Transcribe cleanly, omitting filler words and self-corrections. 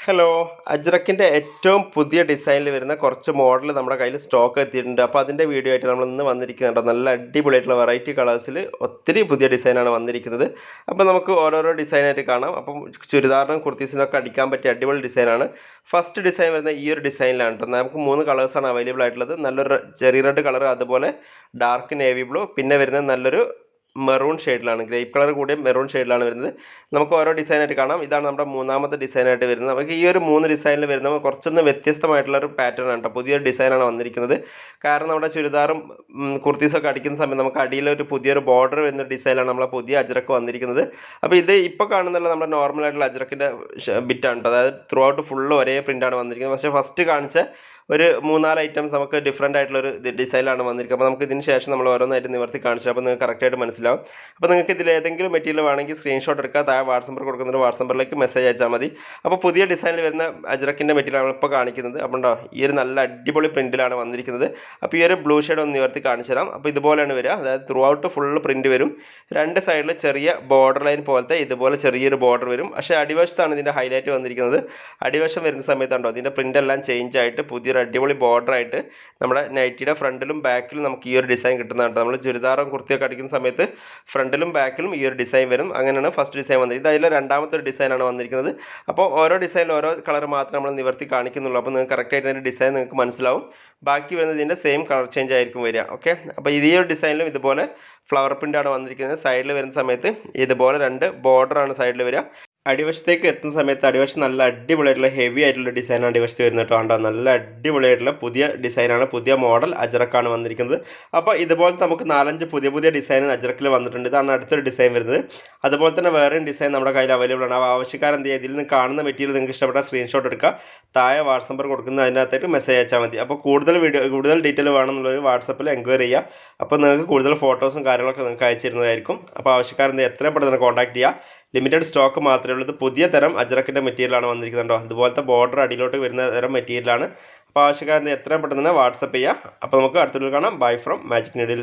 Hello, അജ്രക്കിൻ്റെ ഏറ്റവും പുതിയ ഡിസൈനിൽ വരുന്ന കുറച്ച് മോഡൽ നമ്മുടെ കയ്യിൽ സ്റ്റോക്ക് എത്തിയിട്ടുണ്ട്. അപ്പോൾ അതിൻ്റെ വീഡിയോ ആയിട്ട് നമ്മൾ ഇന്ന് വന്നിരിക്കുന്നുണ്ട്. നല്ല അടിപൊളിയായിട്ടുള്ള വെറൈറ്റി കളേഴ്സിൽ ഒത്തിരി പുതിയ ഡിസൈനാണ് വന്നിരിക്കുന്നത്. അപ്പോൾ നമുക്ക് ഓരോരോ ഡിസൈനായിട്ട് കാണാം. അപ്പം ചുരിദാറിനും കുർത്തീസിനൊക്കെ അടിക്കാൻ പറ്റിയ അടിപൊളി ഡിസൈനാണ്. ഫസ്റ്റ് ഡിസൈൻ വരുന്ന ഈ ഒരു ഡിസൈനിലാണ് കേട്ടോ. നമുക്ക് 3 കളേഴ്സാണ് അവൈലബിൾ ആയിട്ടുള്ളത്. നല്ലൊരു ചെറി റെഡ് കളർ, അതുപോലെ ഡാർക്ക് നേവി ബ്ലൂ, പിന്നെ വരുന്നത് നല്ലൊരു മെറൂൺ ഷെയ്ഡിലാണ്, ഗ്രേപ്പ് കളർ കൂടിയ മെറൂൺ ഷെയ്ഡിലാണ് വരുന്നത്. നമുക്ക് ഓരോ ഡിസൈനായിട്ട് കാണാം. ഇതാണ് നമ്മുടെ മൂന്നാമത്തെ ഡിസൈനായിട്ട് വരുന്നത്. നമുക്ക് ഈ ഒരു 3 ഡിസൈനിൽ വരുന്നത് കുറച്ചൊന്ന് വ്യത്യസ്തമായിട്ടുള്ളൊരു പാറ്റേൺ ആണ് കേട്ടോ. പുതിയൊരു ഡിസൈനാണ് വന്നിരിക്കുന്നത്. കാരണം നമ്മുടെ ചുരിദാറും കുർത്തീസൊക്കെ അടിക്കുന്ന സമയത്ത് നമുക്ക് അടിയിലൊരു പുതിയൊരു ബോർഡർ വരുന്ന ഡിസൈനാണ് നമ്മളെ പുതിയ അജ്രക്ക് വന്നിരിക്കുന്നത്. അപ്പോൾ ഇത് ഇപ്പോൾ കാണുന്നുള്ള നമ്മുടെ നോർമലായിട്ടുള്ള അജ്രക്കിൻ്റെ ബിറ്റാണ് കേട്ടോ. അതായത് ത്രൂ ഔട്ട് ഫുള്ള് ഒരേ പ്രിൻ്റാണ് വന്നിരിക്കുന്നത്. പക്ഷേ ഫസ്റ്റ് കാണിച്ച ഒരു 3-4 ഐറ്റംസ് നമുക്ക് ഡിഫറൻ്റ് ആയിട്ടുള്ളൊരു ഡിസൈനിലാണ് വന്നിരിക്കുന്നത്. അപ്പോൾ നമുക്ക് ഇതിന് ശേഷം നമ്മൾ ഓരോന്നായിട്ട് നിവർത്തി കാണിച്ചു. അപ്പോൾ നിങ്ങൾക്ക് കറക്റ്റായിട്ട് മനസ്സിലാവും. അപ്പോൾ നിങ്ങൾക്ക് ഇതിൽ ഏതെങ്കിലും മെറ്റീരിയൽ വേണമെങ്കിൽ സ്ക്രീൻഷോട്ട് എടുക്കുക. താഴെ വാട്സപ്പ് നമ്പർ കൊടുക്കുന്നൊരു വാട്സപ്പ് നമ്പറിലേക്ക് മെസ്സേജ് അയച്ചാൽ മതി. അപ്പോൾ പുതിയ ഡിസൈനിൽ വരുന്ന അജ്രക്കിൻ്റെ മെറ്റീരിയലാണ് ഇപ്പോൾ കാണിക്കുന്നത്. അപ്പോൾ ഉണ്ടോ, ഈ ഒരു നല്ല അടിപൊളി പ്രിൻറ്റിലാണ് വന്നിരിക്കുന്നത്. അപ്പോൾ ഈ ഒരു ബ്ലൂ ഷെയ്ഡ് ഒന്ന് നിവർത്തി കാണിച്ചു തരാം. അപ്പോൾ ഇതുപോലെയാണ് വരിക. അതായത് ത്രൂ ഔട്ട് ഫുള്ള് പ്രിൻറ്റ് വരും. രണ്ട് സൈഡിൽ ചെറിയ ബോർഡർ ലൈൻ പോലത്തെ ഇതുപോലെ ചെറിയൊരു ബോർഡർ വരും. പക്ഷേ അടിവശത്താണ് ഇതിൻ്റെ ഹൈലൈറ്റ് വന്നിരിക്കുന്നത്. അടിവശം വരുന്ന സമയത്തുണ്ടോ ഇതിൻ്റെ പ്രിൻ്റ് എല്ലാം ചേഞ്ച് ആയിട്ട് പുതിയൊരു അടിപൊളി ബോർഡർ ആയിട്ട് നമ്മുടെ നൈറ്റിയുടെ ഫ്രണ്ടിലും ബാക്കിലും നമുക്ക് ഈ ഒരു ഡിസൈൻ കിട്ടുന്നതാണ്. നമ്മൾ ചുരിദാറും കുർത്തിയൊക്കെ അടിക്കുന്ന സമയത്ത് ഫ്രണ്ടിലും ബാക്കിലും ഈ ഒരു ഡിസൈൻ വരും. അങ്ങനെയാണ് ഫസ്റ്റ് ഡിസൈൻ വന്നത്. ഇത് അതിലെ രണ്ടാമത്തെ ഒരു ഡിസൈനാണ് വന്നിരിക്കുന്നത്. അപ്പോൾ ഓരോ ഡിസൈനിൽ ഓരോ കളർ മാത്രമേ നമ്മൾ നിവർത്തി കാണിക്കുന്നുള്ളൂ. അപ്പോൾ നിങ്ങൾക്ക് കറക്റ്റായിട്ട് അതിൻ്റെ ഡിസൈൻ നിങ്ങൾക്ക് മനസ്സിലാവും. ബാക്കി വരുന്നത് ഇതിൻ്റെ സെയിം കളർ ചേഞ്ച് ആയിരിക്കും വരിക. ഓക്കെ, അപ്പോൾ ഈ ഒരു ഡിസൈനിലും ഇതുപോലെ ഫ്ലവർ പ്രിൻ്റാണ് വന്നിരിക്കുന്നത്. സൈഡിൽ വരുന്ന സമയത്ത് ഇതുപോലെ 2 ബോർഡറാണ് സൈഡിൽ വരിക. അടിവശത്തേക്ക് എത്തുന്ന സമയത്ത് അടിവശം നല്ല അടിപൊളിയായിട്ടുള്ള ഹെവി ആയിട്ടുള്ള ഡിസൈനാണ് അടിവശത്ത് വരുന്നത് കേട്ടോ. കണ്ടോ, നല്ല അടിപൊളിയായിട്ടുള്ള പുതിയ ഡിസൈനാണ്, പുതിയ മോഡൽ അജ്രക്കാണ് വന്നിരിക്കുന്നത്. അപ്പോൾ ഇതുപോലത്തെ നമുക്ക് 4-5 പുതിയ ഡിസൈൻ അജ്രക്കിൽ വന്നിട്ടുണ്ട്. ഇതാണ് അടുത്തൊരു ഡിസൈൻ വരുന്നത്. അതുപോലെ തന്നെ വേറെയും ഡിസൈൻ നമ്മുടെ കയ്യിൽ അവൈലബിൾ ആണ്. അപ്പോൾ ആവശ്യക്കാരൻ എന്ത് ചെയ്യുക, ഇതിൽ നിന്ന് കാണുന്ന മെറ്റീരിയൽ നിങ്ങൾക്ക് ഇഷ്ടപ്പെട്ട സ്ക്രീൻഷോട്ട് എടുക്കുക. താഴെ വാട്സപ്പ് നമ്പർ കൊടുക്കുന്ന അതിനകത്തേക്ക് മെസ്സേജ് അയച്ചാൽ മതി. അപ്പോൾ കൂടുതൽ ഡീറ്റെയിൽ വേണമെന്നുള്ളൊരു വാട്സപ്പിൽ എൻക്വയറി ചെയ്യുക. അപ്പോൾ നിങ്ങൾക്ക് കൂടുതൽ ഫോട്ടോസും കാര്യങ്ങളൊക്കെ നിങ്ങൾക്ക് അയച്ചു തരുന്നതായിരിക്കും. അപ്പോൾ ആവശ്യക്കാരൻ എത്രയും പെട്ടെന്ന് കോൺടാക്ട് ചെയ്യുക. ലിമിറ്റഡ് സ്റ്റോക്ക് മാത്രമേ ഉള്ളൂ. ഇത് പുതിയ തരം അജ്രക്കിൻ്റെ മെറ്റീരിയലാണ് വന്നിരിക്കുന്നുണ്ടോ. ഇതുപോലത്തെ ബോർഡർ അടിയിലോട്ട് വരുന്ന തരം മെറ്റീരിയലാണ്. അപ്പോൾ ആവശ്യക്കാരൻ എത്രയും പെട്ടെന്ന് തന്നെ വാട്സപ്പ് ചെയ്യുക. അപ്പോൾ നമുക്ക് അടുത്ത വീഡിയോയിൽ കാണാം. Bye from magic needle.